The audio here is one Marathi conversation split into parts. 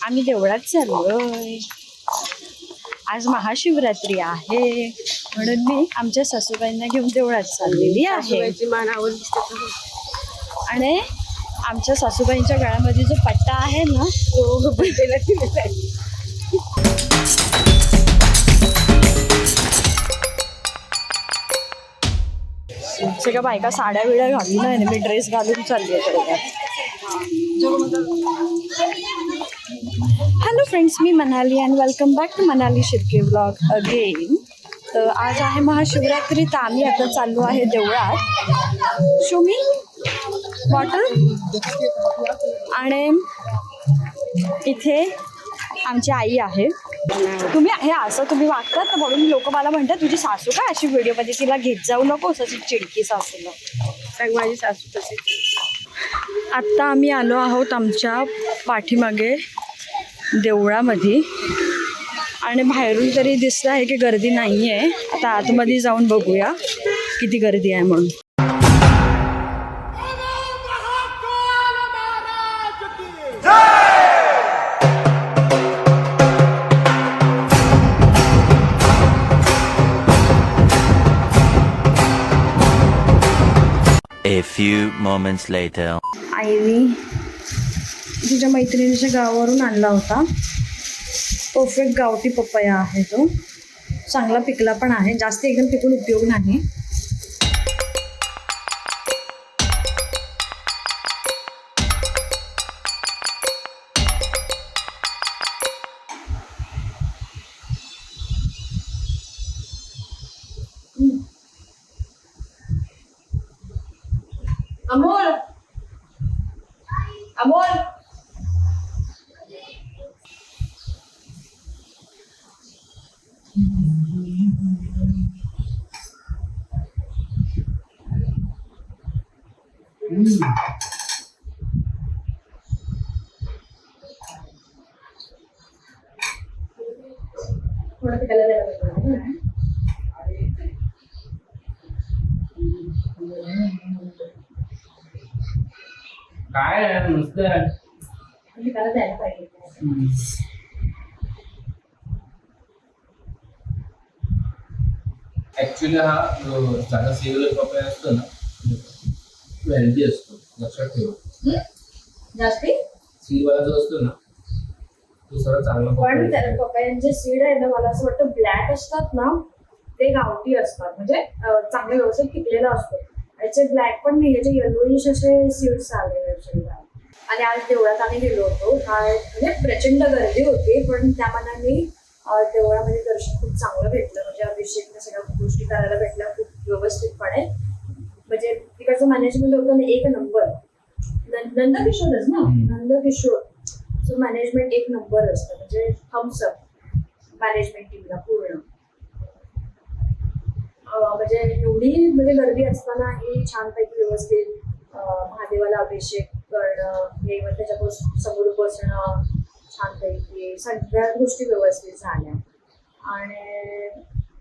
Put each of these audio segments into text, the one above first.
आम्ही देवळात चाललोय. आज महाशिवरात्री आहे म्हणून मी आमच्या सासूबाईंना घेऊन देवळात चाललेली आहे. आणि आमच्या सासूबाईंच्या गळ्यामध्ये जो पट्टा आहे ना तो बड्डेला केलेला आहे. सगळ्या बायका साड्या बिड्या घालून आहे ना, मी ड्रेस घालून चालली आहे. हॅलो फ्रेंड्स, मी Manali and welcome back to Manali Shirke vlog again. तर आज आहे महाशिवरात्री, तर आम्ही आता चाललो आहे देवळात. शो मी बॉटल. आणि इथे आमची आई आहे. तुम्ही हे असं तुम्ही वागतात तर म्हणून लोक मला म्हणतात तुझी सासू का अशी व्हिडिओमध्ये, तिला घेत जाऊ नको अशी चिडकी सासूला. सांग माझी सासू तशी. आत्ता आम्ही आलो आहोत आमच्या पाठीमागे देवळामध्ये आणि बाहेरून तरी दिसलं आहे की गर्दी नाही आहे. आता आतमध्ये जाऊन बघूया किती गर्दी आहे म्हणून. A few moments later. आईने तिच्या मैत्रिणीच्या गावावरून आणला होता. परफेक्ट गावठी पपया आहे तो. चांगला पिकला पण आहे, जास्त एकदम पिकून उपयोग नाही. अमोल अमोल थोडं पिकायला द्यायला. काय नुसतं पिकायला द्यायला पाहिजे. ऍक्च्युली हा साधा सिव्हिल पपया असतो ना, हेल्दी असतो, लक्षात ठेवा. जास्ती सीडवाला जो असतो ना तो सर्वात चांगला पण त्याला पपयांचे सीड आहे ना, मला असं वाटतं ब्लॅक असतात ना ते गावठी असतात, म्हणजे चांगले व्यवस्थित पिकलेला असतो. याचे ब्लॅक पण नाही, याचे येलोइश असे सीड्स आले. आणि आज देवळात आम्ही गेलो होतो. हा म्हणजे प्रचंड गर्दी होती, पण त्या मनाने देवळामध्ये दर्शन खूप चांगलं भेटलं. म्हणजे अभिषेक सगळ्या गोष्टी करायला भेटल्या खूप व्यवस्थितपणे. म्हणजे तिकडचं मॅनेजमेंट होतं ना एक नंबर. नंदकिशोरच ना, नंदकिशोर सो मॅनेजमेंट एक नंबर असतं. म्हणजे थम्सअप मॅनेजमेंट टीमला पूर्ण. म्हणजे एवढी म्हणजे गर्दी असतानाही छानपैकी व्यवस्थित महादेवाला अभिषेक करणं, हे त्याच्या समोर बसणं छानपैकी सगळ्या गोष्टी व्यवस्थित झाल्या. आणि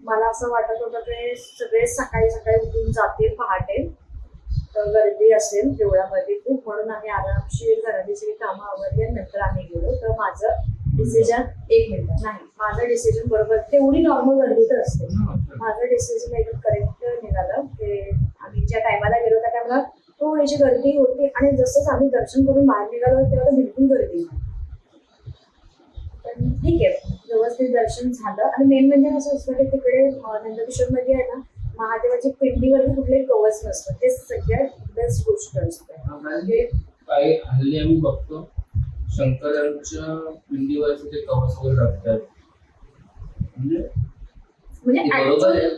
मला असं वाटत होतं ते सगळे सकाळी सकाळी उठून जातील पहाटे, तर गर्दी असेल देवळामध्ये खूप, म्हणून आम्ही आरामशीर घरातली सगळी कामं आवडली नंतर आम्ही गेलो. तर माझं डिसिजन 1 मिनिट नाही, माझं डिसिजन बरोबर तेवढी नॉर्मल गर्दी तर असते. माझं डिसिजन एकदम करेक्ट निघालं. ते आम्ही ज्या टायमाला गेलो त्या टायमाला थोडीशी गर्दी होती आणि जसंच आम्ही दर्शन करून बाहेर निघालो तेव्हा तर बिलकुल गर्दी नाही. पण ठीक आहे, व्यवस्थित दर्शन झालं. आणि मेन म्हणजे असं असतं की तिकडे नंदकिशोरमध्ये आहे ना, महादेवाची पिंडीवरती कुठलेही कवच नसतं. ते सगळ्यात बेस्ट गोष्ट असते. म्हणजे काही हल्ली आम्ही बघतो शंकरांच्या पिंडीवरचे ते कवच वगैरे टाकतात. म्हणजे बरोबर आहे,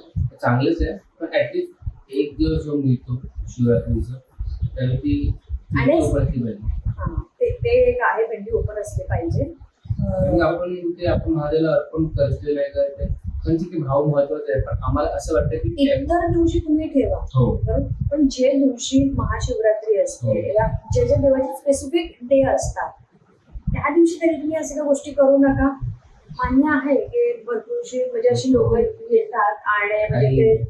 चांगलेच आहे, पण ऍटलीस्ट एक दिवस जो मिळतो शिवरात्रीचा त्यावेळी ती ते एक आहे, पिंडी ओपन असले पाहिजे. आपण महादेवाला अर्पण करते नाही करते त्यांची की भाव महत्वाचा आहे. पण आम्हाला असं वाटतं की इतर दिवशी तुम्ही ठेवा, पण जे दिवशी महाशिवरात्री असते, जे जे देवाचे स्पेसिफिक डे असतात त्या दिवशी तरी तुम्ही अशा गोष्टी करू नका. मान्य आहे की भरपूरशी म्हणजे अशी लोक येतात आणि म्हणजे ते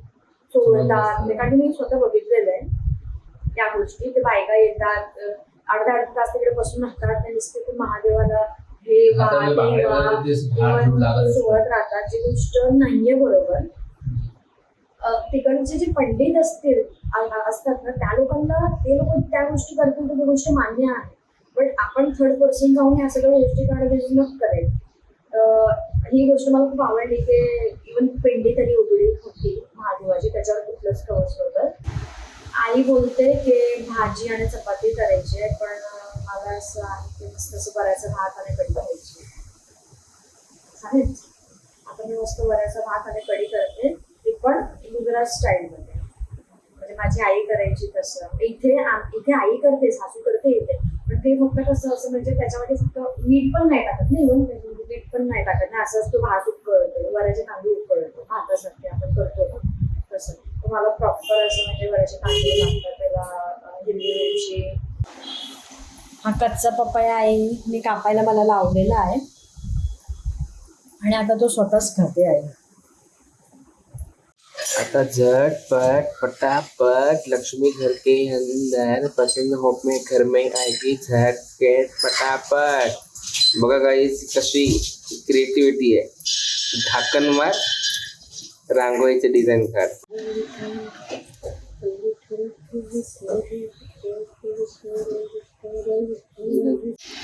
चोळतात, कारण मी स्वतः बघितलेलं आहे त्या गोष्टी. ते बायका येतात, अर्धा तास तिकडे बसून राहतात आणि नुसते ते महादेवाला हे वा, आता मी ते बांगड्या वा, वगैरे तेच किंवा भाड धूड लागत असतं. सोडत राहतात, जी गोष्ट नाहीये बरोबर. तिकडचे जे पंडित असतील असतात ना, त्या लोकांना ते लोक त्या गोष्टी करतील तर ती गोष्ट मान्य आहे. बट आपण थर्ड पर्सन जाऊन ह्या सगळ्या गोष्टी काढायला मग करेल. ही गोष्ट मला खूप आवडली की इव्हन पिंडी तरी उघडी होती महादेवाची, त्याच्यावर कुठलंच कवच नव्हतं. आई बोलते की भाजी आणि चपाती करायची आहे, पण मला असं आहे की मस्त असं बऱ्याचा भात आणि कढी करायची. चालेल, आता मी मस्त बऱ्याचा भात आणि कढी करते, ती पण गुजरात स्टाईलमध्ये, म्हणजे माझी आई करायची तसं. इथे आई करते, सासू करते इथे, पण ते फक्त कसं असं म्हणजे त्याच्यामध्ये फक्त मीठ पण नाही टाकत ना, इव्हन त्याच्यामध्ये मीठ पण नाही टाकत ना, असं तो भात उकळतो, वऱ्याचे तांदूळ उकळतो भातासारखे आपण करतो ना तसं. तर मला प्रॉपर असं म्हणजे वऱ्याचे तांदूळ लागतात, त्याला हिरवी मिरची. हा कच्चा पपया आहे, मी कापायला मला लावलेला आहे आणि आता तो स्वतःच खाते आहे. आता झटपट पटापट लक्ष्मी घर के अंदर पसंद होप में घर में आएगी झटपट पटापट. बघा गाईस कशी क्रिएटिव्हिटी आहे. झाकण मार, रांगोळीचे डिझाईन काढ.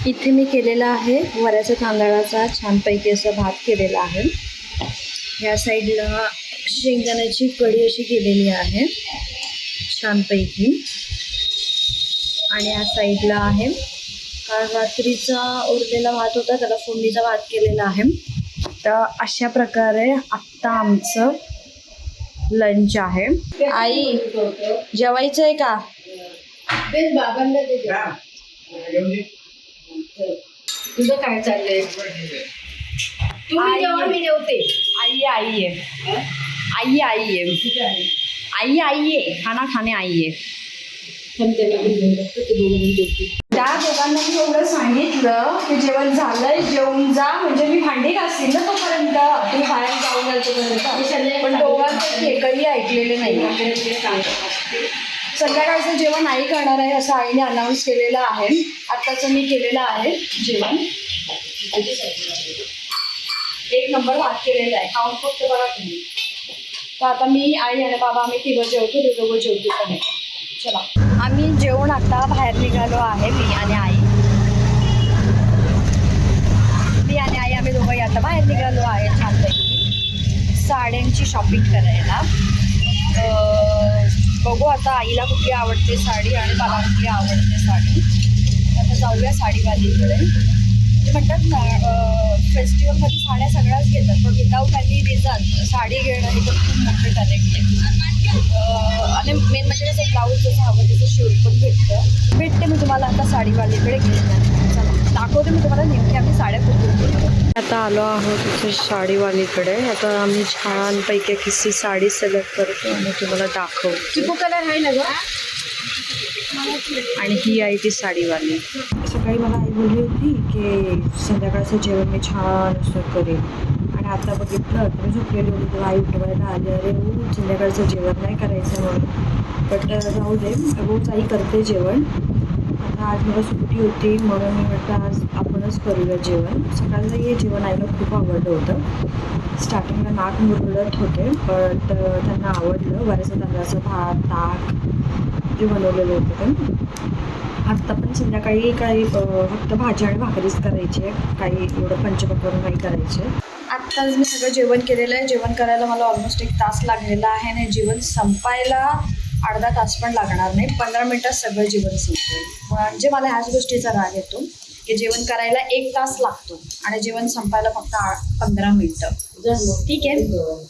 इथे मी केलेला आहे वऱ्याच्या तांदळाचा छानपैकी असा भात केलेला आहे. ह्या साईडला शेंगदाण्याची कढी अशी केलेली आहे छानपैकी, आणि ह्या साईडला आहे काल रात्रीचा उरलेला भात होता, त्याला फोडणीचा भात केलेला आहे. तर अशा प्रकारे आत्ता आमचं लंच आहे. आई जेवायचं आहे का? बाबांना तुझं काय चाललंय? तुम्ही जेवण मी जेवते. आई आहे, आई आहे, खाना खाणे आई आहे. त्या दोघांना मी एवढं सांगितलं की जेवण झालंय, जेवून जा, म्हणजे मी भांडी घासील ना तोपर्यंत, तुम्ही बाहेर जाऊन जायचं, पण दोघांचं एकही ऐकलेले नाही. संध्याकाळचं जेवण आई करणार आहे असं आईने अनाऊन्स केलेलं आहे. आत्ताचं मी केलेलं आहे जेवण, एक नंबर भात केलेला आहे, खाऊन फक्त बघा तुम्ही. तर आता मी, आई आणि बाबा आम्ही तिघं जेवतो, ते दोघं जेवतो पण. चला आम्ही जेवण आता बाहेर निघालो आहे, मी आणि आई आम्ही दोघंही आता बाहेर निघालो आहे छानपैकी साड्यांची शॉपिंग करायला. बघू आता आईला कुठली आवडते साडी आणि मला कुठली आवडते साडी. आता जाऊया साडीवालीकडे. ते म्हणतात ना फेस्टिवलमध्ये साड्या सगळ्याच घेतात, पण विदाऊट एनी रिझन साडी घेणं हे पण खूप मोठे कनेक्ट आहे. आणि मेन म्हणजे कसं ब्लाऊज जसं हवं तसं शिवून पण भेटते. मी तुम्हाला आता साडीवालीकडे घेऊन चला दाखवते मी तुम्हाला नेमकी आम्ही साड्या कुठून. आता आलो आहोत तिथे साडीवालीकडे. आता आम्ही छानपैकी किसी साडी सिलेक्ट करतो आणि तुम्हाला दाखवतो. चिकू कलर आहे ना गं, आणि ही आहे ती साडीवाली. सकाळी मला आई बोलली होती की संध्याकाळचं जेवण मी छान असं करेन, आणि आता बघितलं तुम्ही झोपलेली होती तेव्हा आई उठवायला आले, अरे हो संध्याकाळचं जेवण नाही करायचं म्हणून. बट जाऊ दे, रोज आई करते जेवण. आता आज मला सुट्टी होती म्हणून मी म्हटलं आज आपणच करूया जेवण. सकाळचं हे जेवण आईला खूप आवडलं होतं. स्टार्टिंगला नाक मुरडत होते, बट त्यांना आवडलं. वऱ्याच्या तांदळाचं भात, ताक जे बनवलेलं होतं ते. आत्ता पण संध्याकाळी काही फक्त भाजी आणि भाकरीच करायची आहे, काही एवढं पंचपक्वान्न नाही करायचे. आत्ताच मी सगळं जेवण केलेलं आहे. जेवण करायला मला ऑलमोस्ट 1 तास लागलेला आहे, आणि जेवण संपायला अर्धा तास पण लागणार नाही. 15 मिनटात सगळं जेवण संपेल. म्हणजे मला ह्याच गोष्टीचा राग येतो की जेवण करायला 1 तास लागतो आणि जेवण संपायला फक्त 15 मिनटं. ठीक आहे,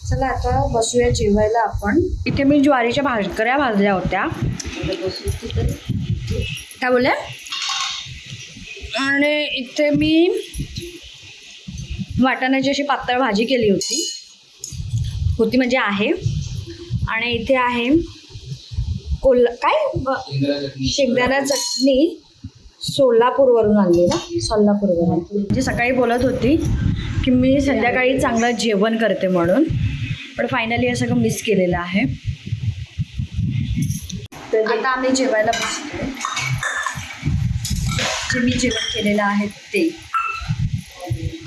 चला आता बसूया जेवायला आपण. इथे मी ज्वारीच्या भाकऱ्या भाजल्या होत्या. काय बोलल्या? आणि इथे मी वाटाण्याची अशी पातळ भाजी केली होती म्हणजे आहे. आणि इथे आहे शेंगदाणा चटणी सोलापूरवरून आणली ना, सोलापूरवरून. जी सकाळी बोलत होती की मी संध्याकाळी चांगलं जेवण करते म्हणून, पण फायनली हे सगळं मिस केलेलं आहे. आता आम्ही जेवायला बसतो. जे मी जेवण केलेलं आहे ते.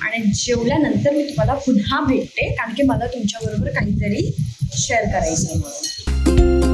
आणि जेवल्यानंतर मी तुम्हाला पुन्हा भेटते, कारण की मला तुमच्याबरोबर काहीतरी शेअर करायचं आहे म्हणून.